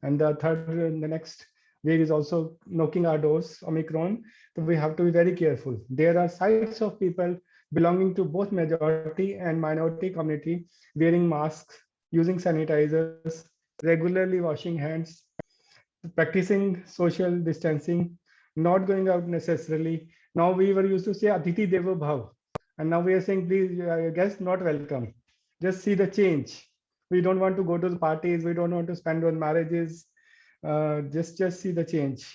And the third, the next wave is also knocking our doors, Omicron. So we have to be very careful. There are sites of people belonging to both majority and minority community wearing masks, using sanitizers, regularly washing hands, practicing social distancing, not going out necessarily. Now we were used to say Atiti Devo Bhav, and now we are saying please guests not welcome. Just see the change. We don't want to go to the parties. We don't want to spend on marriages. Just see the change.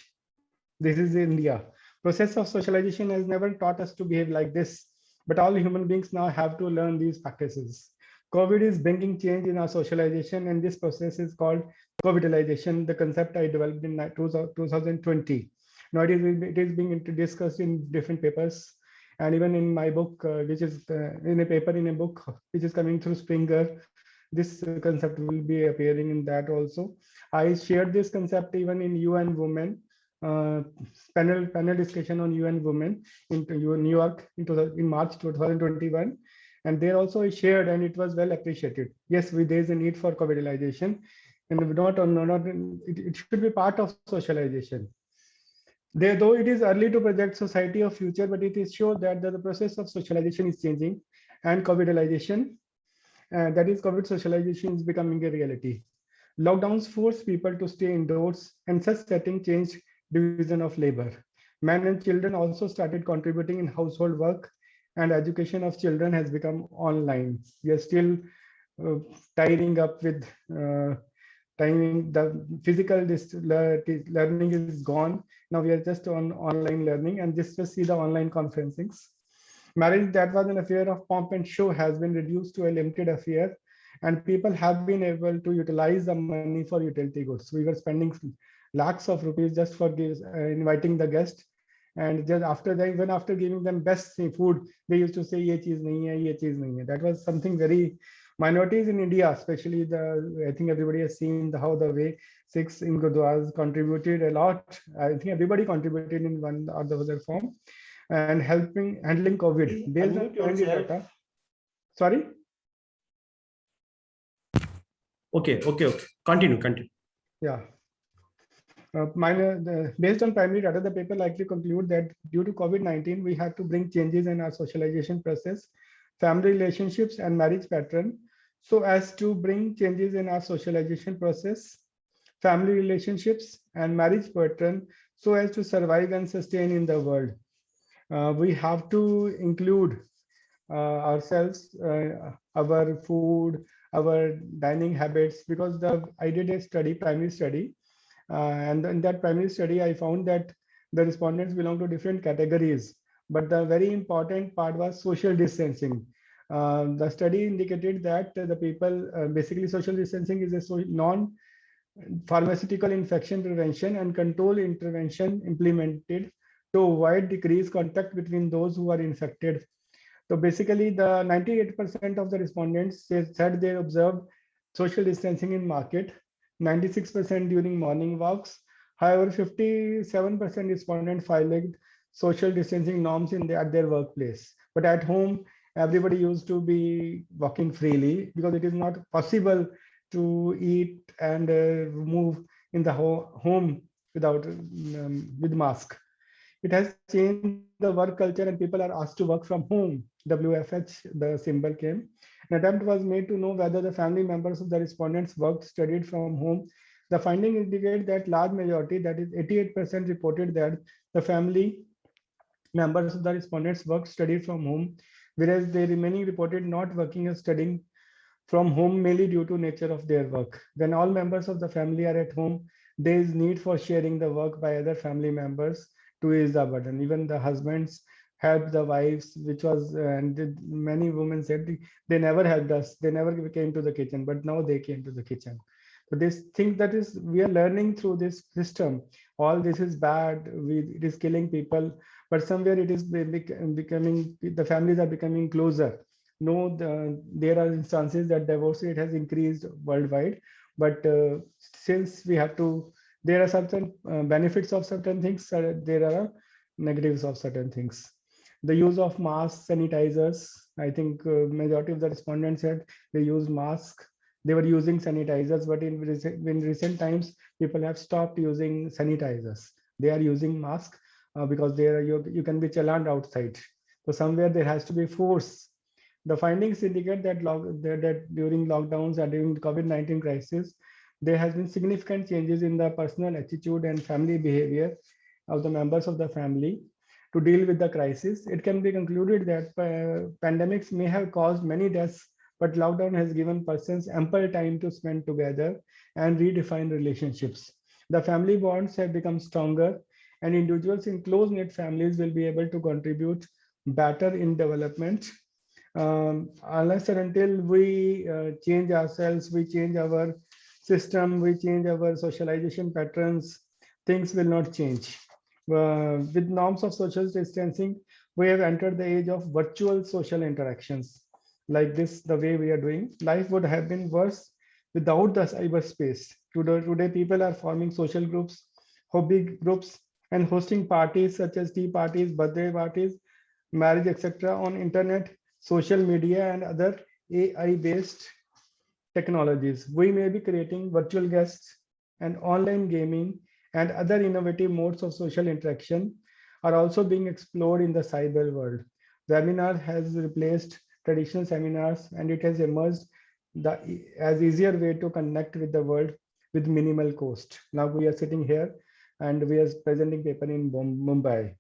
This is India. Process of socialization has never taught us to behave like this, but all human beings now have to learn these practices. COVID is bringing change in our socialization, and this process is called COVIDization, the concept I developed in 2020. Now it is being discussed in different papers, and even in my book, which is in a paper in a book which is coming through Springer, this concept will be appearing in that also. I shared this concept even in UN Women uh, panel discussion on UN Women in New York in March 2021, and there also I shared, and it was well appreciated. Yes, there is a need for COVIDization, and it should be part of socialization. There, though it is early to project society of future, but it is sure that the process of socialization is changing, and COVIDization, that is COVID socialization, is becoming a reality. Lockdowns force people to stay indoors, and such setting changed division of labor. Men and children also started contributing in household work, and education of children has become online. We are still uh, tidying up with timing. The physical learning is gone. Now we are just on online learning, and just see the online conferencings. Marriage that was an affair of pomp and show has been reduced to a limited affair, and people have been able to utilize the money for utility goods. We were spending lakhs of rupees just for inviting the guest, and just after that, even after giving them best food, they used to say ye cheez nahi hai, ye cheez nahi hai. That was something very minorities in India, especially I think everybody has seen how the way Sikhs in Gurdwaras contributed a lot. I think everybody contributed in one or the other form, and handling COVID based on Unmute primary yourself. data. Sorry. Okay. Continue. Yeah. Based on primary data, the paper likely conclude that due to COVID-19, we had to bring changes in our socialization process, family relationships, and marriage pattern, so as to bring changes in our socialization process, family relationships, and marriage pattern, so as to survive and sustain in the world. We have to include ourselves, our food, our dining habits, because I did a primary study, and in that primary study, I found that the respondents belong to different categories, but the very important part was social distancing. The study indicated that the people, basically social distancing is a non-pharmaceutical infection prevention and control intervention implemented to avoid decreased contact between those who are infected. So basically, the 98% of the respondents said they observed social distancing in market, 96% during morning walks. However, 57% respondents violated social distancing norms at their workplace. But at home, everybody used to be walking freely because it is not possible to eat and move in the home without with mask. It has changed the work culture, and people are asked to work from home. WFH, the symbol came. An attempt was made to know whether the family members of the respondents worked, studied from home. The finding indicate that large majority, that is 88%, reported that the family members of the respondents worked, studied from home, whereas the remaining reported not working or studying from home mainly due to nature of their work. When all members of the family are at home, there is need for sharing the work by other family members to ease the burden. Even the husbands help the wives, which was, and many women said they never helped us. They never came to the kitchen, but now they came to the kitchen. So this thing that is, we are learning through this system. All this is bad. It is killing people, but somewhere it is becoming, the families are becoming closer. No, there are instances that divorce rate has increased worldwide, but since we have to, there are certain benefits of certain things, there are negatives of certain things. The use of masks, sanitizers, I think majority of the respondents said they use masks. they were using sanitizers, but in recent times, people have stopped using sanitizers. They are using masks because they are, you can be challaned outside. So somewhere there has to be force. The findings indicate that during lockdowns and during the COVID-19 crisis, there has been significant changes in the personal attitude and family behavior of the members of the family to deal with the crisis. It can be concluded that pandemics may have caused many deaths, but lockdown has given persons ample time to spend together and redefine relationships. The family bonds have become stronger, and individuals in close-knit families will be able to contribute better in development. Unless and until we change ourselves, we change our system, we change our socialization patterns, things will not change. With norms of social distancing, we have entered the age of virtual social interactions. Like this, the way we are doing, life would have been worse without the cyberspace. Today, people are forming social groups, hobby groups, and hosting parties such as tea parties, birthday parties, marriage, etc. on internet, social media, and other AI-based technologies. We may be creating virtual guests, and online gaming and other innovative modes of social interaction are also being explored in the cyber world. Webinar has replaced traditional seminars, and it has emerged as easier way to connect with the world with minimal cost. Now we are sitting here and we are presenting paper in Mumbai.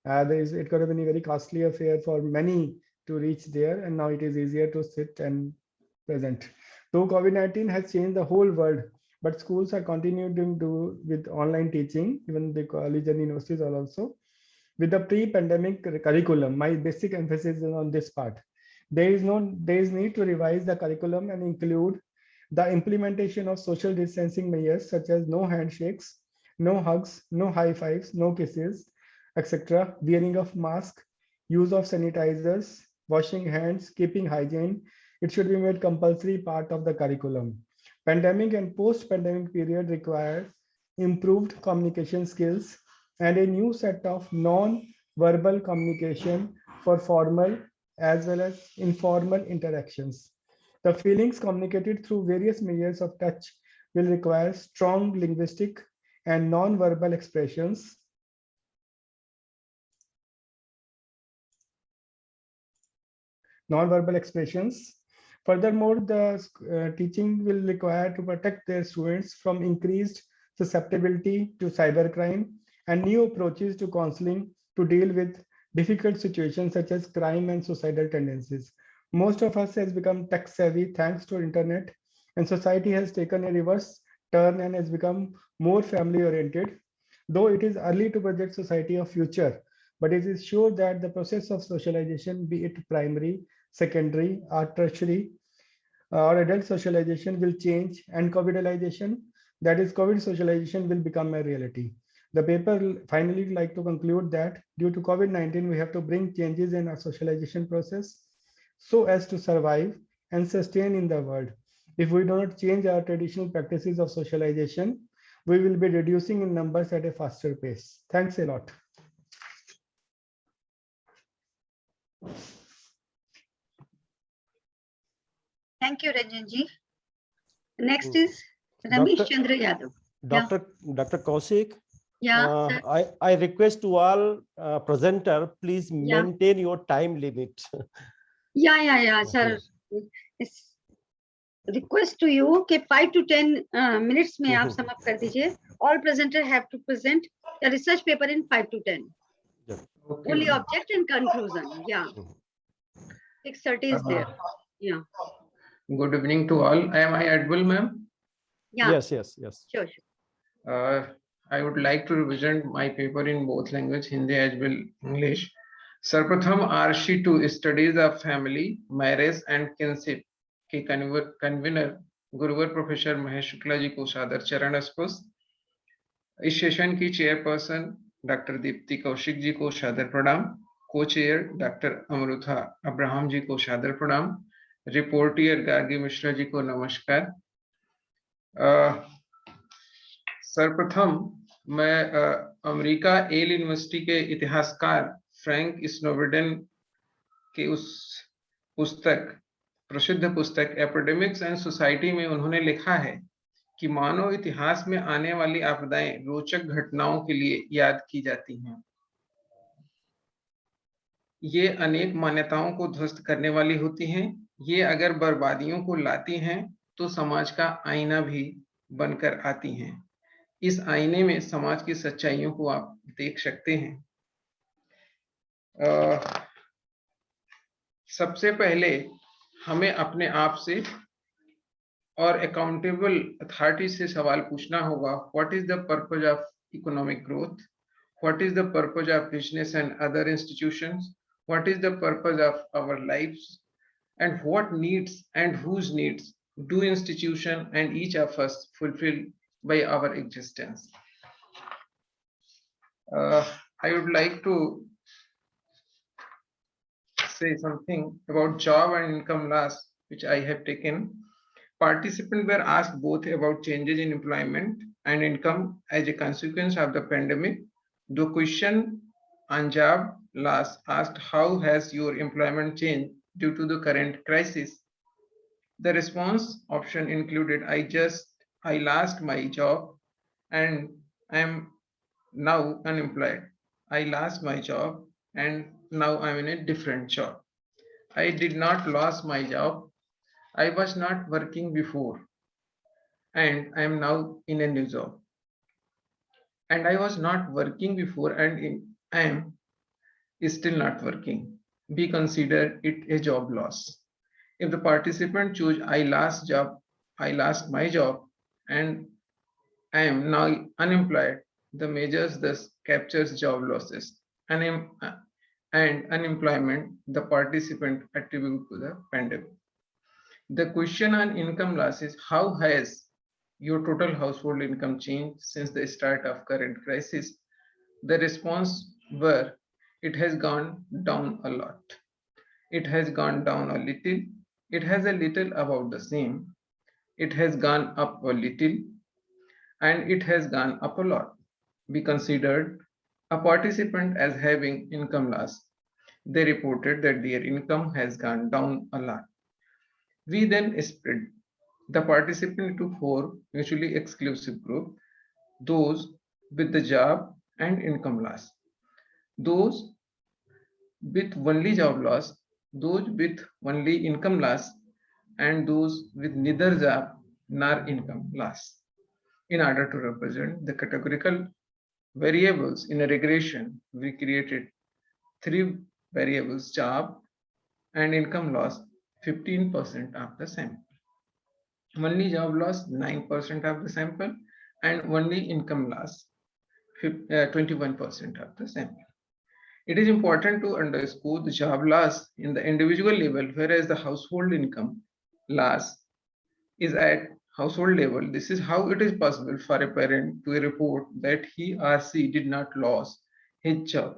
It could have been a very costly affair for many to reach there, and now it is easier to sit and present. Though COVID-19 has changed the whole world, but schools are continuing to do with online teaching, even the college and universities are also. With the pre-pandemic curriculum, my basic emphasis is on this part. There is need to revise the curriculum and include the implementation of social distancing measures such as no handshakes, no hugs, no high fives, no kisses, etc., wearing of mask, use of sanitizers, washing hands, keeping hygiene. It should be made compulsory part of the curriculum. Pandemic and post-pandemic period require improved communication skills and a new set of non-verbal communication for formal as well as informal interactions. The feelings communicated through various measures of touch will require strong linguistic and non-verbal expressions. Non-verbal expressions. Furthermore, the teaching will require to protect their students from increased susceptibility to cybercrime and new approaches to counseling to deal with difficult situations such as crime and suicidal tendencies. Most of us has become tech savvy thanks to internet, and society has taken a reverse turn and has become more family oriented. Though it is early to project society of future, but it is sure that the process of socialization, be it primary, secondary, or tertiary, or adult socialization will change, and COVIDization, that is COVID socialization, will become a reality. The paper finally like to conclude that due to COVID-19, we have to bring changes in our socialization process so as to survive and sustain in the world. If we do not change our traditional practices of socialization, we will be reducing in numbers at a faster pace. Thanks a lot. Thank you, Ranjanji. Next is Ramesh Chandra Yadav. Dr. Kaushik, Yeah, I request to all presenter, please maintain your time limit. Yeah, sir. It's request to you कि 5 to 10 minutes में आप sum up कर दीजिए. All presenter have to present the research paper in 5 to 10. Okay. Only object and conclusion. Yeah. 6:30 is there. Yeah. Good evening to all. Am I audible, ma'am? Yeah. Yes. Sure. I would like to represent my paper in both language, Hindi as well English. सर्वप्रथम RC2 Studies of Family, Marriage and Kinship के convener गुरुवर professor Mahesh Shukla ji को सादर चरण स्पर्श। इस session की chairperson doctor Deepti Kaushik ji को सादर प्रणाम। को चेयर डॉक्टर अमृता अब्राहम जी को सादर प्रणाम। रिपोर्टियर गार्गी मिश्रा जी को नमस्कार। सर्वप्रथम मैं अमेरिका येल यूनिवर्सिटी के इतिहासकार फ्रैंक स्नोवेडन के उस पुस्तक प्रसिद्ध पुस्तक एपिडेमिक्स एंड सोसाइटी में उन्होंने लिखा है कि मानव इतिहास में आने वाली आपदाएं रोचक घटनाओं के लिए याद की जाती हैं। ये अनेक मान्यताओं को ध्वस्त करने वाली होती हैं। ये अगर बर्बादियों को लाती हैं तो समाज का आईना भी बनकर आती हैं। इस आईने में समाज की सच्चाइयों को आप देख सकते हैं। सबसे पहले हमें अपने आप से और अकाउंटेबल अथॉरिटी से सवाल पूछना होगा, what is the purpose of economic growth, what is the purpose of business and other institutions, what is the purpose of our lives, and what needs and whose needs do institution and each of us fulfill by our existence. I would like to say something about job and income loss which I have taken. Participants were asked both about changes in employment and income as a consequence of the pandemic. The question on job loss asked, how has your employment changed due to the current crisis? The response option included, I lost my job and I am now unemployed. I lost my job and now I'm in a different job. I did not lose my job. I was not working before and I am now in a new job. And I was not working before and I am is still not working. We consider it a job loss. If the participant choose I lost my job and I am now unemployed, the measures thus captures job losses and unemployment the participant attribute to the pandemic. The question on income loss is, how has your total household income changed since the start of current crisis? The response were, it has gone down a lot. It has gone down a little. It has a little about the same. It has gone up a little. And it has gone up a lot. We considered a participant as having income loss. They reported that their income has gone down a lot. We then spread the participant into 4 mutually exclusive groups: those with the job and income loss, those with only job loss, those with only income loss, and those with neither job nor income loss. In order to represent the categorical variables in a regression, we created 3 variables: job and income loss, 15% of the sample. Only job loss, 9% of the sample, and only income loss, 21% of the sample. It is important to underscore the job loss in the individual level, whereas the household income loss is at household level. This is how it is possible for a parent to report that he or she did not lose his job,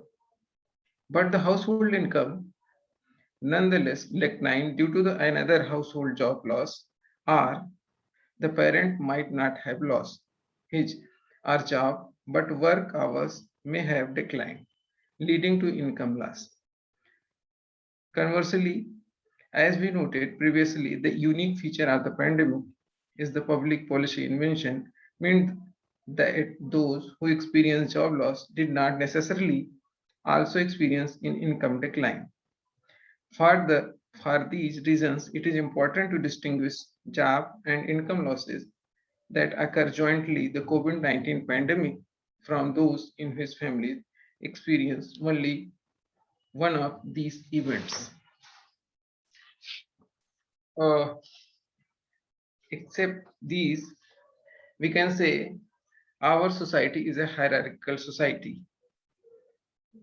but the household income nonetheless declined due to another household job loss, or the parent might not have lost his or job, but work hours may have declined, leading to income loss. Conversely, as we noted previously, the unique feature of the pandemic is the public policy invention meant that those who experienced job loss did not necessarily also experience an income decline. For these reasons, it is important to distinguish job and income losses that occur jointly the COVID-19 pandemic from those in which families experience only one of these events. Except these, we can say our society is a hierarchical society.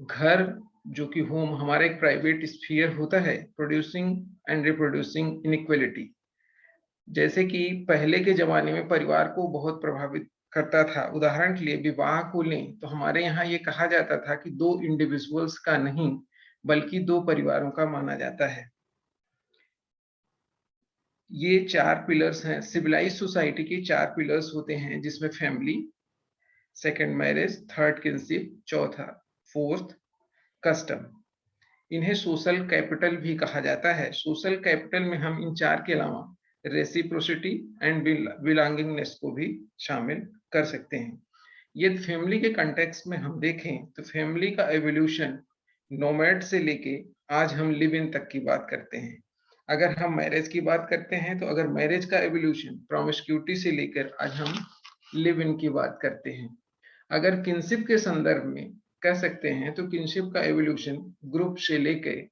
घर जो कि home हमारा एक private sphere होता है, producing and reproducing inequality. जैसे कि पहले के जमाने में परिवार को बहुत प्रभावित करता था। उदाहरण के लिए विवाह को लें तो हमारे यहाँ ये कहा जाता था कि 2 इंडिविजुअल्स का नहीं बल्कि 2 परिवारों का माना जाता है। ये 4 पिलर्स हैं। सिविलाइज्ड सोसाइटी के 4 पिलर्स होते हैं, जिसमें family, second marriage, third kinship, चौथा, फोर्थ कस्टम। इन्हें सोशल कैपिटल भी कहा जाता है। सोशल कैपिटल में हम इन चार के अलावा रेसिप्रोसिटी एंड बिलोंगिंगनेस को भी शामिल कर सकते हैं। यदि फैमिली के कंटेक्स्ट में हम देखें तो फैमिली का एवोल्यूशन नोमैड से लेके आज हम लिव इन तक की बात करते हैं। अगर हम मैरिज की बात करते हैं तो अगर मैरिज का एवोल्यूशन प्रोमिस्क्यूटी से लेकर आज हम लिव इन की बात करते हैं। अगर किनशिप के संदर्भ में कह सकते हैं तो किनशिप का एवोल्यूशन ग्रुप से लेकर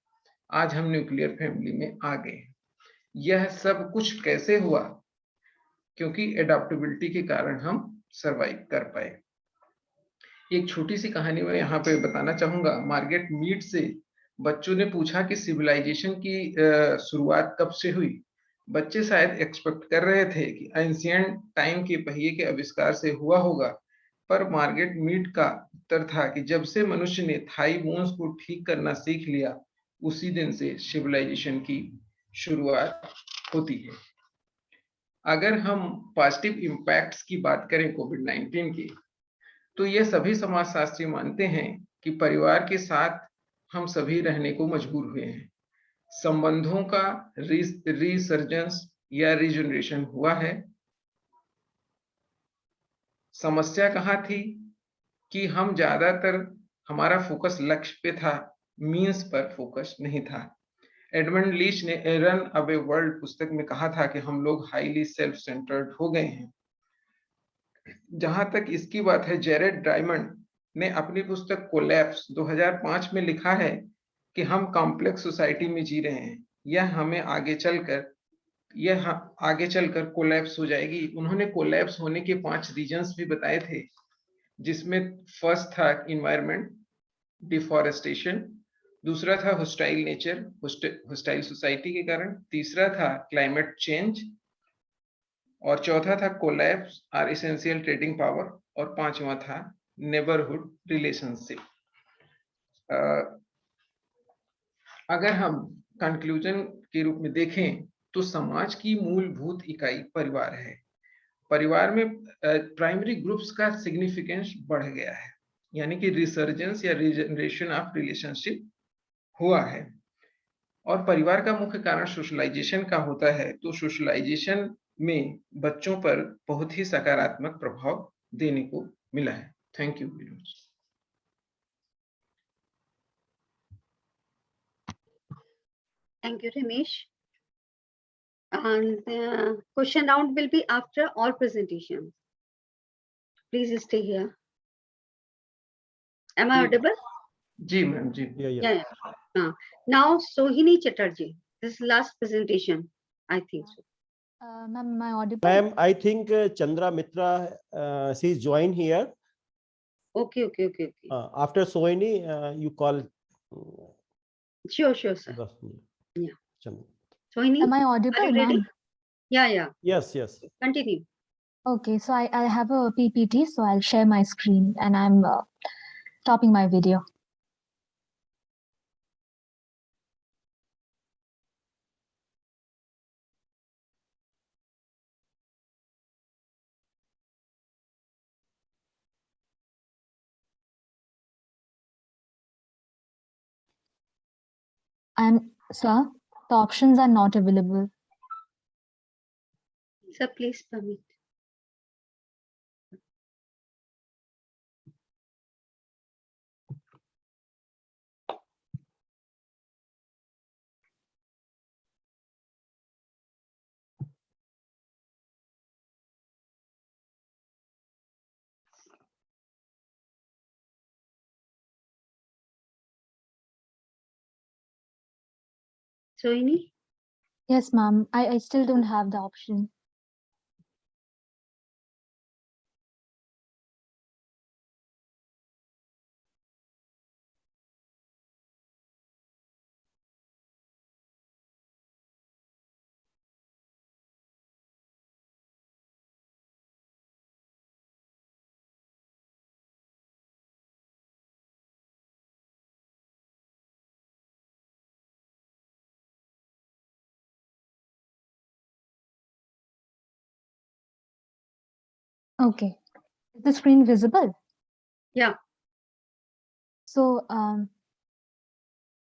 आज हम न्यूक्लियर फैमिली में आ गए। यह सब कुछ कैसे हुआ? क्योंकि एडाप्टेबिलिटी के कारण हम सरवाइव कर पाए। एक छोटी सी कहानी मैं यहाँ पे बताना चाहूंगा। मार्गरेट मीड से बच्चों ने पूछा कि सिविलाइजेशन की शुरुआत कब से हुई। बच्चे शायद एक्सपेक्ट कर रहे थे कि एंशिएंट टाइम के पहिए के आविष्कार से हुआ होगा, पर मार्गरेट मीड का उत्तर था कि जब से मनुष्य ने थाई बोन्स को ठीक करना सीख लिया, उसी दिन से सिविलाइजेशन की शुरुआत होती है। अगर हम पॉजिटिव इम्पैक्ट्स की बात करें कोविड-19 की, तो ये सभी समाजशास्त्री मानते हैं कि परिवार के साथ हम सभी रहने को मजबूर हुए हैं। संबंधों का रिसर्जेंस या रीजनरेशन हुआ है। समस्या कहाँ थी कि हम ज्यादातर हमारा फोकस लक्ष्य पे था, मीन्स पर फोकस नहीं था। एडमंड लीच ने ए रन अवे वर्ल्ड पुस्तक में कहा था कि हम लोग हाईली सेल्फ सेंटर्ड हो गए हैं। जहां तक इसकी बात है, जेरेड डायमंड ने अपनी पुस्तक कोलैप्स 2005 में लिखा है कि हम कॉम्प्लेक्स सोसाइटी में जी रहे हैं। यह आगे चलकर कोलैप्स हो जाएगी। उन्होंने कोलैप्स होने के 5 रीजंस भी बताए थे, जिसमें फर्स्ट था इन्वायरमेंट, डिफॉरेस्टेशन, दूसरा था होस्टाइल नेचर, होस्टाइल सोसाइटी के कारण, तीसरा था क्लाइमेट चेंज, और चौथा था collapse are essential trading power, और पांचवा था नेबरहुड रिलेशनशिप। अगर हम कंक्लूजन के रूप में देखें तो समाज की मूलभूत इकाई परिवार है। परिवार में प्राइमरी ग्रुप्स का सिग्निफिकेंस बढ़ गया है, यानी कि रिसर्जेंस या रीजनरेशन ऑफ रिलेशनशिप हुआ है। और परिवार का मुख्य कारण सोशलाइजेशन का होता है। तो सोशलाइजेशन में बच्चों पर बहुत ही सकारात्मक प्रभाव देने को मिला है। Thank you very much. Thank you, Ramesh. And question round will be after all presentations. Please stay here. Am I audible? जी मैम, जी। Yeah. Now, Sohini Chatterjee. This is last presentation, I think so. Ma'am, am I audible? Ma'am, I think Chandra Mitra, she is joined here. Okay. After Sohini, you call. Sure, sir. Yeah. Chandra. Sohini, Am I are audible, you ready? ma'am? Yeah. Yes. Continue. Okay, so I have a PPT, so I'll share my screen and I'm stopping my video. And sir, the options are not available. Sir, please permit. Sohini? Yes, ma'am. I still don't have the option. Okay. Is the screen visible? Yeah. So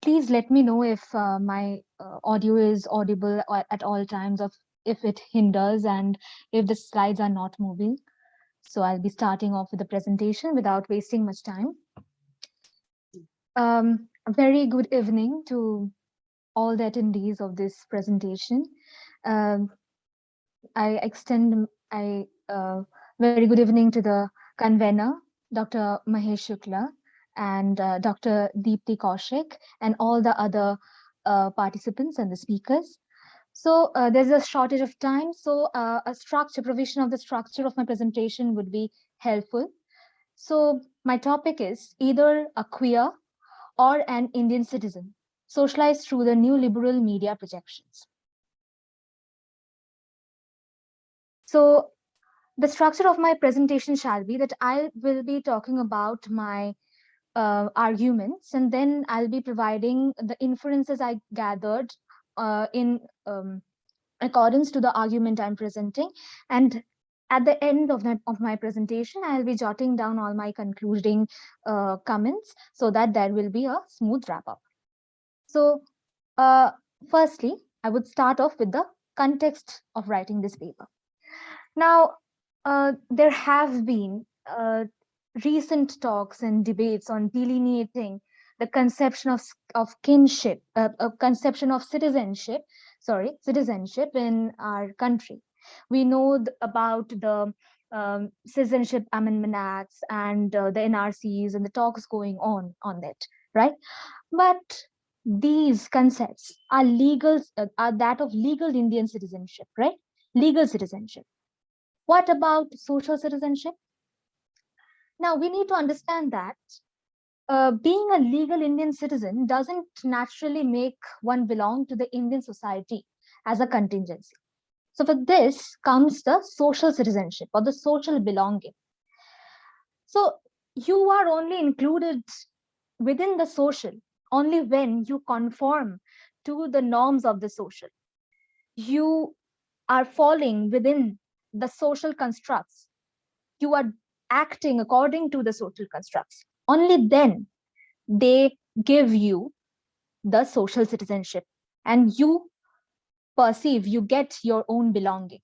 Please let me know if my audio is audible at all times, of if it hinders and if the slides are not moving. So I'll be starting off with the presentation without wasting much time. A very good evening to all the attendees of this presentation. I extend a very good evening to the convener, Dr. Mahesh Shukla, and Dr. Deepti Kaushik, and all the other participants and the speakers. So there's a shortage of time, so provision of the structure of my presentation would be helpful. So my topic is either a queer or an Indian citizen, socialized through the new liberal media projections. So the structure of my presentation shall be that I will be talking about my arguments, and then I'll be providing the inferences I gathered in accordance to the argument I'm presenting. And at the end of my presentation, I'll be jotting down all my concluding comments so that there will be a smooth wrap up. So firstly, I would start off with the context of writing this paper. Now, there have been recent talks and debates on delineating the conception of kinship, a conception of citizenship in our country. We know about the Citizenship Amendment Acts and the NRCs and the talks going on it, right? But these concepts are legal, are that of legal Indian citizenship, right? Legal citizenship. What about social citizenship? Now, we need to understand that being a legal Indian citizen doesn't naturally make one belong to the Indian society as a contingency. So for this comes the social citizenship or the social belonging. So you are only included within the social only when you conform to the norms of the social. You are falling within the social constructs. You are acting according to the social constructs. Only then they give you the social citizenship and you perceive, you get your own belonging.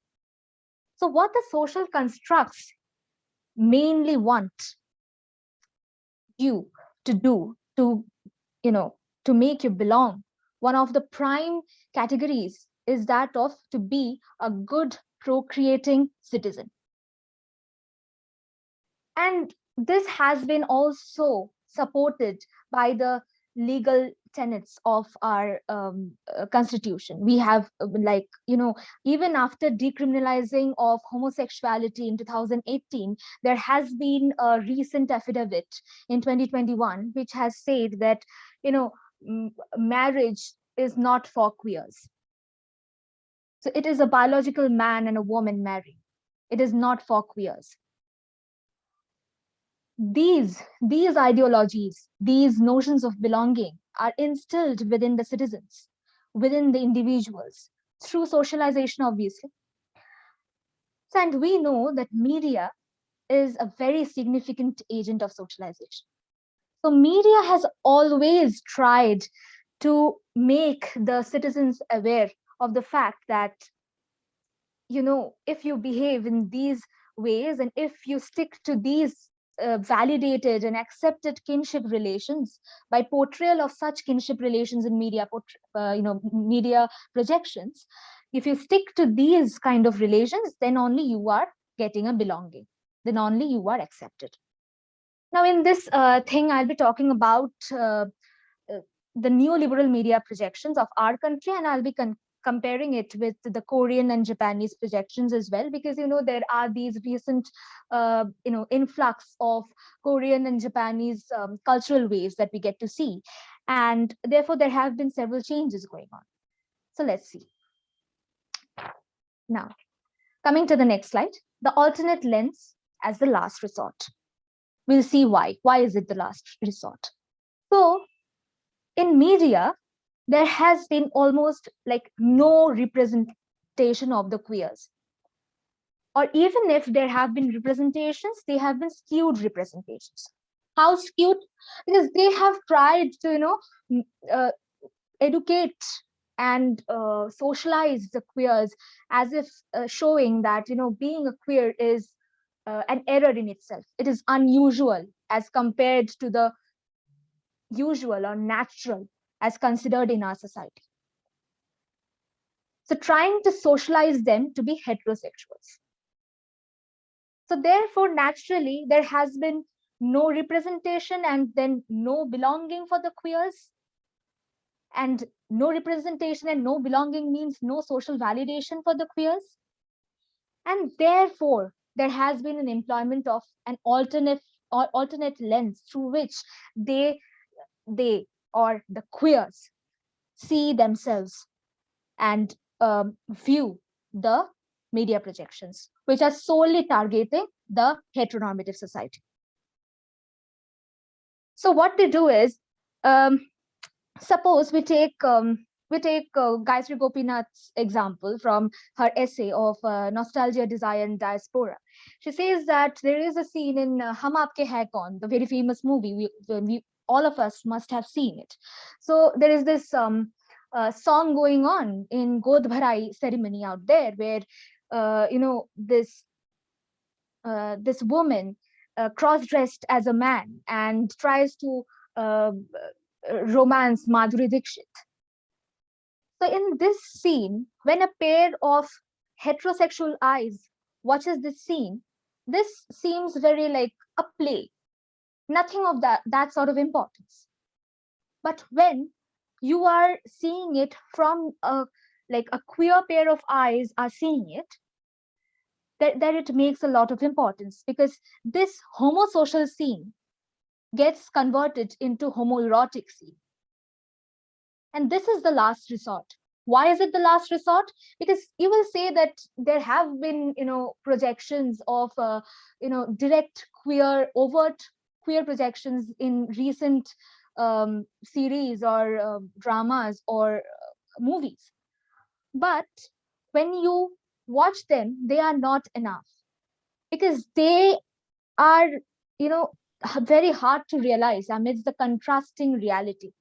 So what the social constructs mainly want you to do to make you belong, one of the prime categories is that of to be a good procreating citizen. And this has been also supported by the legal tenets of our constitution. We have even after decriminalizing of homosexuality in 2018, there has been a recent affidavit in 2021 which has said that marriage is not for queers. So it is a biological man and a woman marrying. It is not for queers. These ideologies, these notions of belonging are instilled within the citizens, within the individuals, through socialization, obviously. And we know that media is a very significant agent of socialization. So media has always tried to make the citizens aware of the fact that, if you behave in these ways and if you stick to these validated and accepted kinship relations by portrayal of such kinship relations in media media projections, if you stick to these kind of relations, then only you are getting a belonging, then only you are accepted. Now in this thing, I'll be talking about the neoliberal media projections of our country, and I'll be comparing it with the Korean and Japanese projections as well, because there are these recent influx of Korean and Japanese cultural waves that we get to see, and therefore there have been several changes going on. So let's see. Now, coming to the next slide, the alternate lens as the last resort. We'll see why. Why is it the last resort? So in media, there has been almost like no representation of the queers. Or even if there have been representations, they have been skewed representations. How skewed? Because they have tried to, educate and socialize the queers as if showing that, being a queer is an error in itself. It is unusual as compared to the usual or natural as considered in our society. So trying to socialize them to be heterosexuals. So therefore, naturally, there has been no representation and then no belonging for the queers. And no representation and no belonging means no social validation for the queers. And therefore, there has been an employment of an alternate lens through which they or the queers see themselves and view the media projections, which are solely targeting the heteronormative society. So what they do is, suppose we take Gayatri Gopinath's example from her essay of Nostalgia, Desire, and Diaspora. She says that there is a scene in Hum Aapke Hai Kaun, the very famous movie. We all of us must have seen it. So there is this song going on in God Bharai ceremony out there, where this woman cross-dressed as a man and tries to romance Madhuri Dixit. So in this scene, when a pair of heterosexual eyes watches this scene, this seems very like a play, nothing of that sort of importance. But when you are seeing it from a queer pair of eyes are seeing it, that it makes a lot of importance, because this homosocial scene gets converted into homoerotic scene. And this is the last resort. Why is it the last resort? Because you will say that there have been, projections of, direct queer, overt queer projections in recent series or dramas or movies. But when you watch them, they are not enough, because they are, very hard to realize amidst the contrasting reality.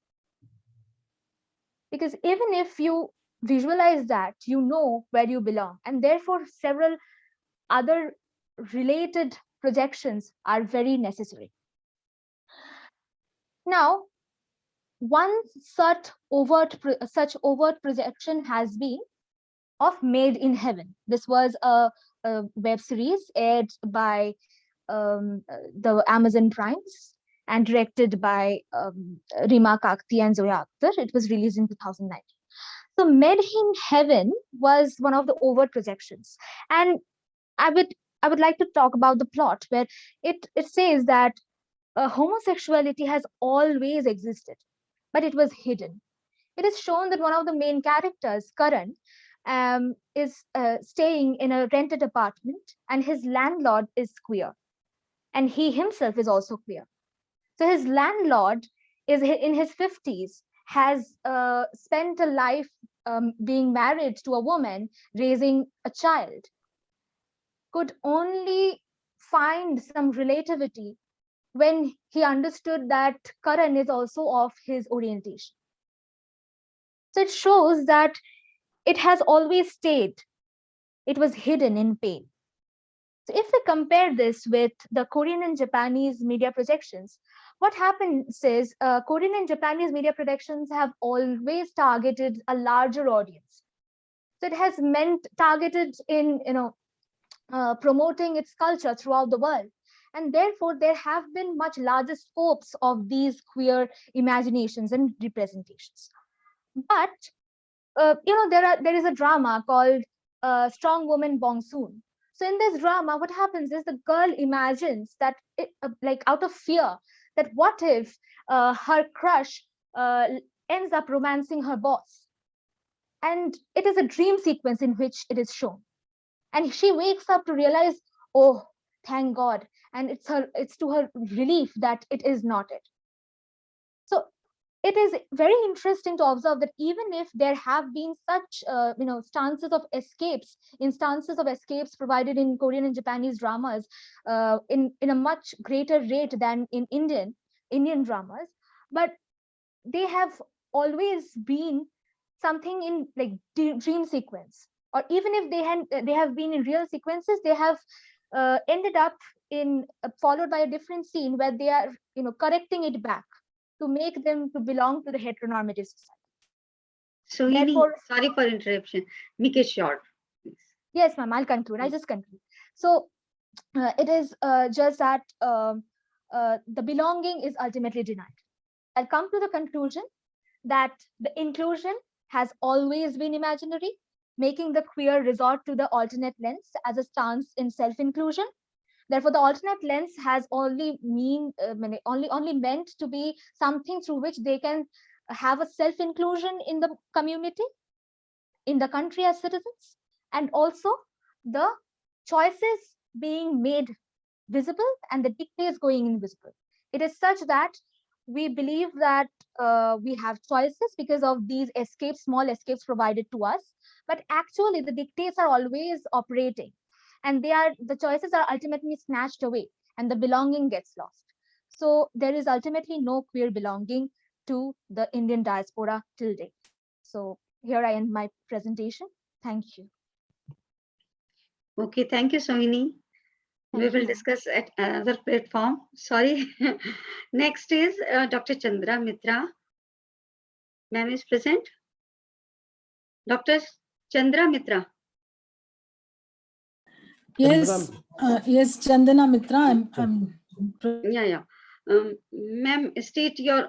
Because even if you visualize that, you know where you belong, and therefore several other related projections are very necessary. Now, one such overt projection has been of Made in Heaven. This was a web series aired by the Amazon Primes and directed by Rima Kakti and Zoya Akhtar. It was released in 2019. So Made in Heaven was one of the overt projections. And I would like to talk about the plot, where it says that homosexuality has always existed, but it was hidden. It is shown that one of the main characters, Karan, is staying in a rented apartment, and his landlord is queer, and he himself is also queer. So his landlord is in his 50s, has spent a life being married to a woman, raising a child, could only find some relativity when he understood that Karan is also of his orientation. So it shows that it has always stayed. It was hidden in pain. So if we compare this with the Korean and Japanese media projections, what happens is Korean and Japanese media projections have always targeted a larger audience. So it has meant targeted in promoting its culture throughout the world. And therefore, there have been much larger scopes of these queer imaginations and representations. But there is a drama called Strong Woman Bong Soon. So in this drama, what happens is the girl imagines that, out of fear, that what if her crush ends up romancing her boss? And it is a dream sequence in which it is shown. And she wakes up to realize, oh, thank God. And it's to her relief that it is not it. So it is very interesting to observe that even if there have been such instances of escapes provided in Korean and Japanese dramas in a much greater rate than in Indian dramas, but they have always been something in like dream sequence, or even if they have been in real sequences, they have ended up in followed by a different scene where they are correcting it back to make them to belong to the heteronormative society. So, sorry for interruption. Make it short, please. Yes, ma'am, I'll conclude. I'll just conclude. So it is just that the belonging is ultimately denied. I'll come to the conclusion that the inclusion has always been imaginary, making the queer resort to the alternate lens as a stance in self-inclusion. Therefore, the alternate lens has only meant to be something through which they can have a self-inclusion in the community, in the country as citizens, and also the choices being made visible and the dictates going invisible. It is such that we believe that we have choices because of these escapes, small escapes provided to us, but actually the dictates are always operating, and the choices are ultimately snatched away and the belonging gets lost. So there is ultimately no queer belonging to the Indian diaspora till date. So here I end my presentation. Thank you. Okay, thank you, Sohini. We will discuss at another platform. Sorry. Next is Dr. Chandra Mitra. Ma'am is present. Dr. Chandra Mitra. Yes, yes, Chandana Mitra. Yeah. Ma'am, state your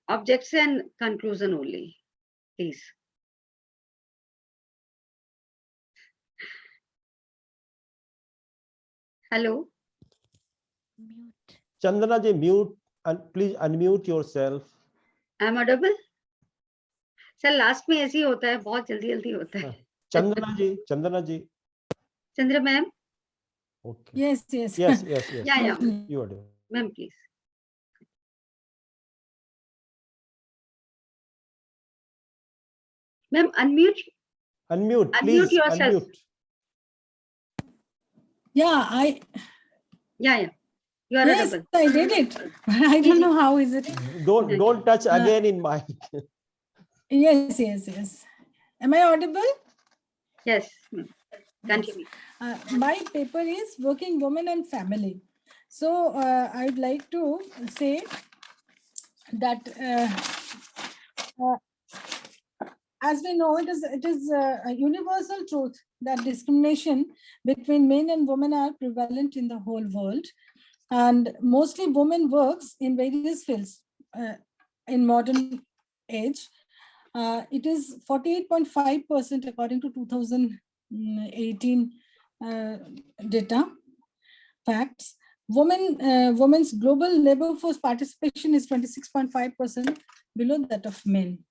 objects and conclusion only, please. Hello. Mute. Chandana ji, mute and please unmute yourself. I'm audible? Sir, last में ऐसे ही होता है, बहुत जल्दी होता है. Chandana ji. Chandra ma'am. Okay. Yes. Yeah. You are doing. Ma'am, please. Ma'am, unmute. Unmute, please. Yourself. Unmute. Yeah, Yeah. You are yes, audible. I did it. I don't know how is it. Don't touch again in mic. Yes. Am I audible? Yes. Continue. Yes. My paper is Working Women and Family. So I'd like to say that as we know, it is a universal truth that discrimination between men and women are prevalent in the whole world, and mostly women works in various fields in modern age. It is 48.5% according to 2018 data facts. Women's global labor force participation is 26.5%, below that of men.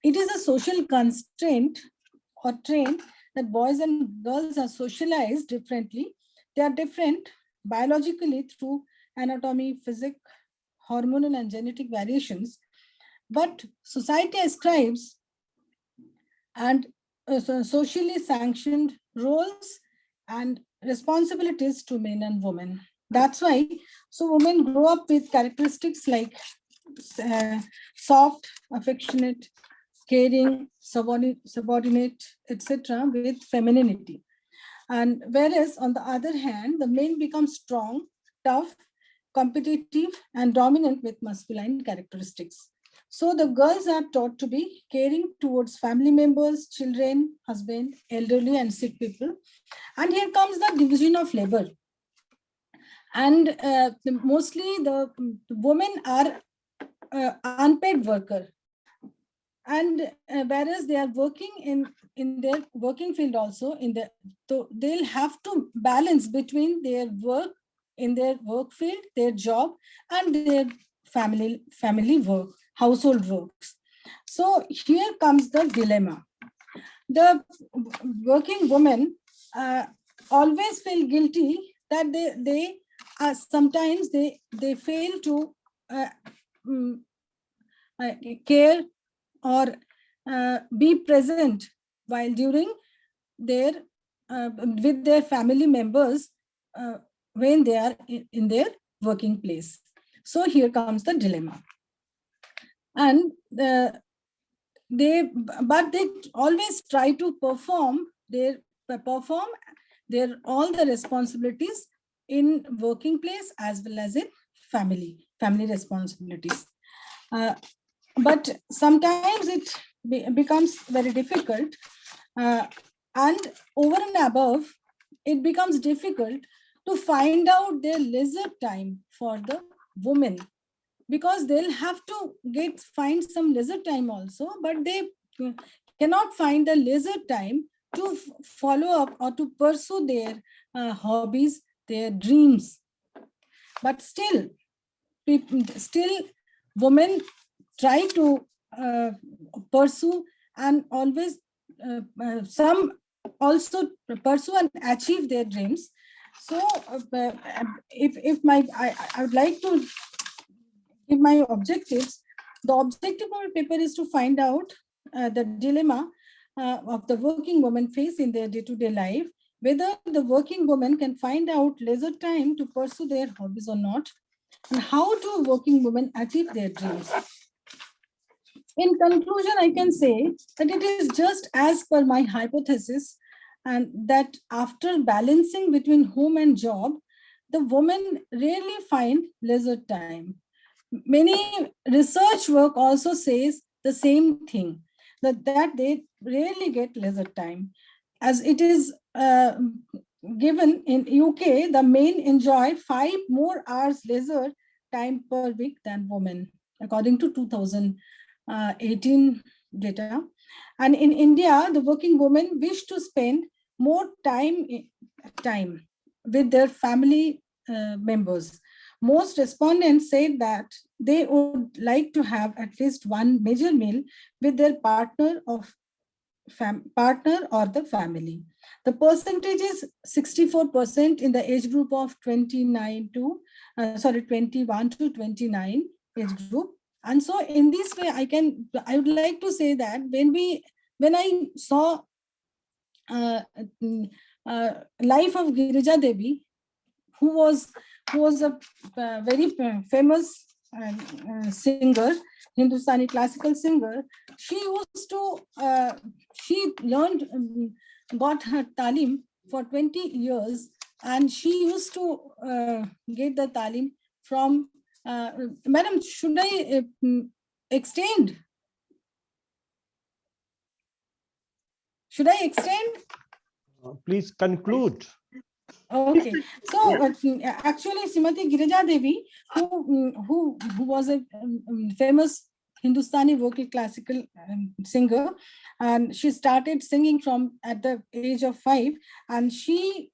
It is a social constraint or trend that boys and girls are socialized differently. They are different biologically through anatomy, physics, hormonal and genetic variations, but society ascribes and socially sanctioned roles and responsibilities to men and women. That's why women grow up with characteristics like soft, affectionate, caring, subordinate, etc., with femininity. And whereas on the other hand, the men become strong, tough, competitive, and dominant with masculine characteristics. So the girls are taught to be caring towards family members, children, husband, elderly, and sick people. And here comes the division of labor. And mostly the women are unpaid worker, and whereas they are working in their working field also, so they'll have to balance between their work in their work field, their job, and their family work, household works. So here comes the dilemma. The working women always feel guilty that they sometimes they fail to care or be present while during their with their family members when they are in their working place. So here comes the dilemma. And they always try to perform their all the responsibilities in working place as well as in family responsibilities. But sometimes it becomes very difficult, and over and above, it becomes difficult to find out their leisure time for the women, because they'll have to find some leisure time also, but they cannot find the leisure time to follow up or to pursue their hobbies, their dreams. But still women try to pursue and always some also pursue and achieve their dreams. So if I would like to give my objectives. The objective of my paper is to find out the dilemma of the working woman face in their day-to-day life, whether the working woman can find out leisure time to pursue their hobbies or not, and how do working women achieve their dreams. In conclusion, I can say that it is just as per my hypothesis, and that after balancing between home and job, the women rarely find leisure time. Many research work also says the same thing, that they rarely get leisure time. As it is given in UK, the men enjoy 5 more hours leisure time per week than women, according to 2018 data. And in India, the working women wish to spend more time with their family members. Most respondents said that they would like to have at least one major meal with their partner or the family. The percentage is 64% in the age group of 21 to 29 age group. And so in this way, I would like to say that when I saw life of Girija Devi, who was a very famous singer, Hindustani classical singer, she used to, she learned, got her talim for 20 years, and she used to get the talim from, Madam, should I extend? Should I extend? Please conclude. Okay, so actually, Srimati Girija Devi, who was a famous Hindustani vocal classical singer, and she started singing from at the age of 5, and she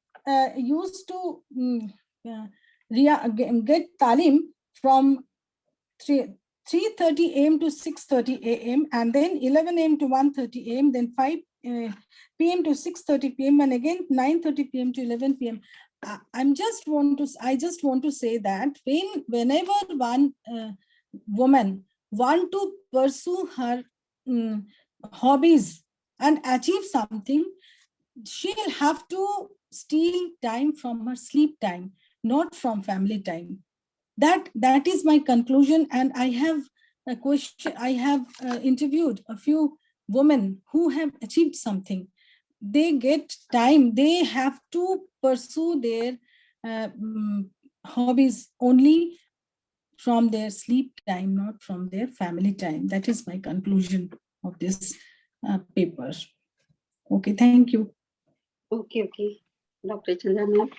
used to get talim from 3:30 a.m. to 6:30 a.m. and then 11 a.m. to 1:30 a.m. then 5 p.m. to 6:30 p.m. and again 9:30 p.m. to 11 p.m. I just want to say that whenever one woman want to pursue her hobbies and achieve something, she'll have to steal time from her sleep time, not from family time. That is my conclusion, and I have a question. I have interviewed a few women who have achieved something. They get time. They have to pursue their hobbies only from their sleep time, not from their family time. That is my conclusion of this paper. Okay, thank you. Okay, Dr. Chandra ma'am.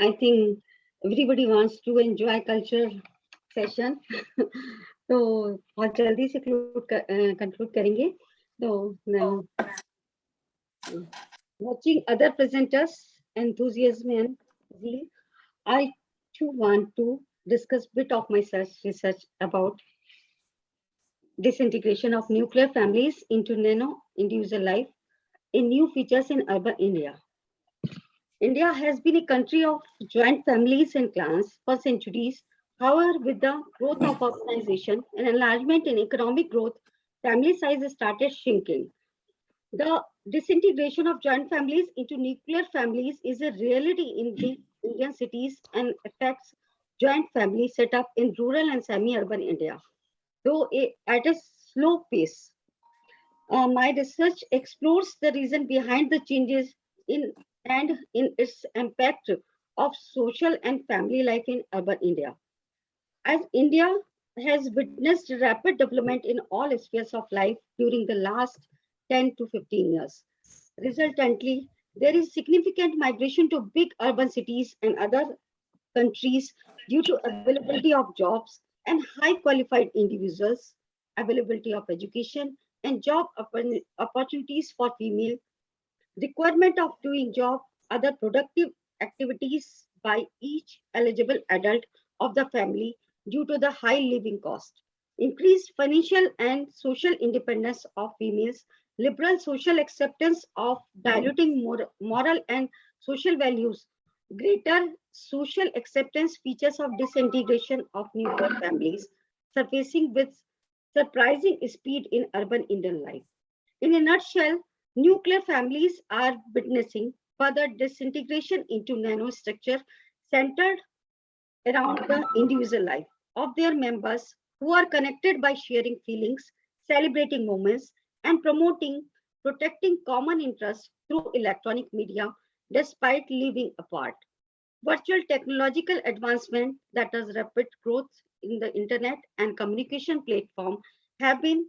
I think everybody wants to enjoy culture session. तो बहुत जल्दी से conclude करेंगे. So now, watching other presenters, enthusiasm and I too want to discuss bit of my research about disintegration of nuclear families into nano individual life in new features in urban India. India has been a country of joint families and clans for centuries, However, with the growth of urbanization and enlargement in economic growth, family size started shrinking. The disintegration of joint families into nuclear families is a reality in the Indian cities and affects joint family setup in rural and semi-urban India, though at a slow pace. My research explores the reason behind the changes in its impact of social and family life in urban India. As India has witnessed rapid development in all spheres of life during the last 10 to 15 years. Resultantly, there is significant migration to big urban cities and other countries due to availability of jobs and high qualified individuals, availability of education and job opportunities for female, requirement of doing job, other productive activities by each eligible adult of the family due to the high living cost, increased financial and social independence of females, liberal social acceptance of diluting moral and social values, greater social acceptance features of disintegration of nuclear families, surfacing with surprising speed in urban Indian life. In a nutshell, nuclear families are witnessing further disintegration into nanostructure centered around the individual life of their members who are connected by sharing feelings, celebrating moments, and protecting common interests through electronic media despite living apart. Virtual technological advancement, that is rapid growth in the internet and communication platform, have been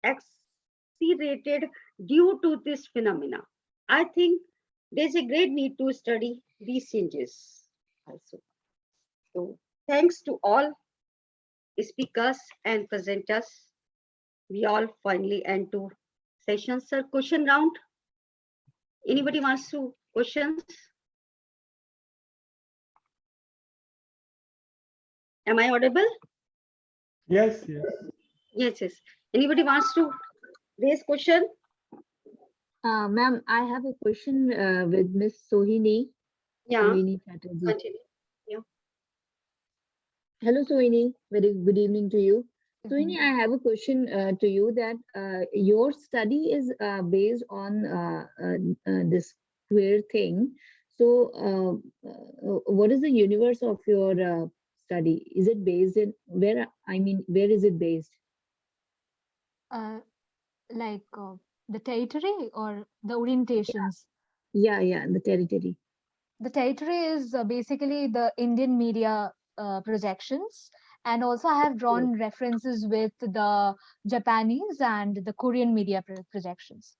accelerated due to this phenomena. I think there's a great need to study these changes also. So thanks to all speakers and presenters. We all finally end to sessions. Sir, question round. Anybody wants to questions? Am I audible? Yes, yes. Yes, yes. Anybody wants to raise question? Ma'am, I have a question with Miss Sohini. Yeah, Sohini Chatterjee. continue. Yeah. Hello, Sohini. Very good evening to you. Sohini, I have a question to you that your study is based on this queer thing. So, what is the universe of your study? Is it based in where? I mean, where is it based? Like the territory or the orientations? Yeah, the territory. The territory is basically the Indian media projections. And also I have drawn references with the Japanese and the Korean media projections.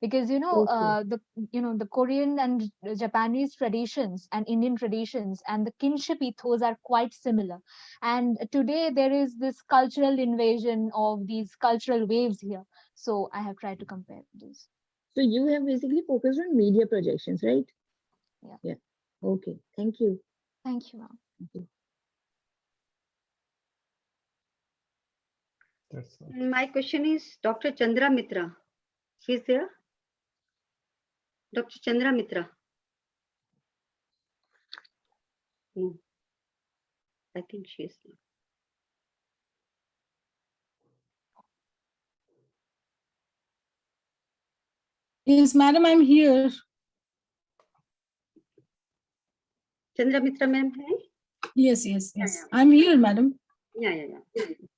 Because the Korean and Japanese traditions and Indian traditions and the kinship ethos are quite similar. And today there is this cultural invasion of these cultural waves here. So I have tried to compare these. So you have basically focused on media projections, right? Yeah. Okay. Thank you. Thank you, ma'am. Thank you. That's all. My question is Dr. Chandra Mitra. She's there? Dr. Chandra Mitra. No. I think she's there. Yes, madam, I'm here. Chandra Mitra ma'am, hai? Yes. Yeah. I'm here, madam. Yeah.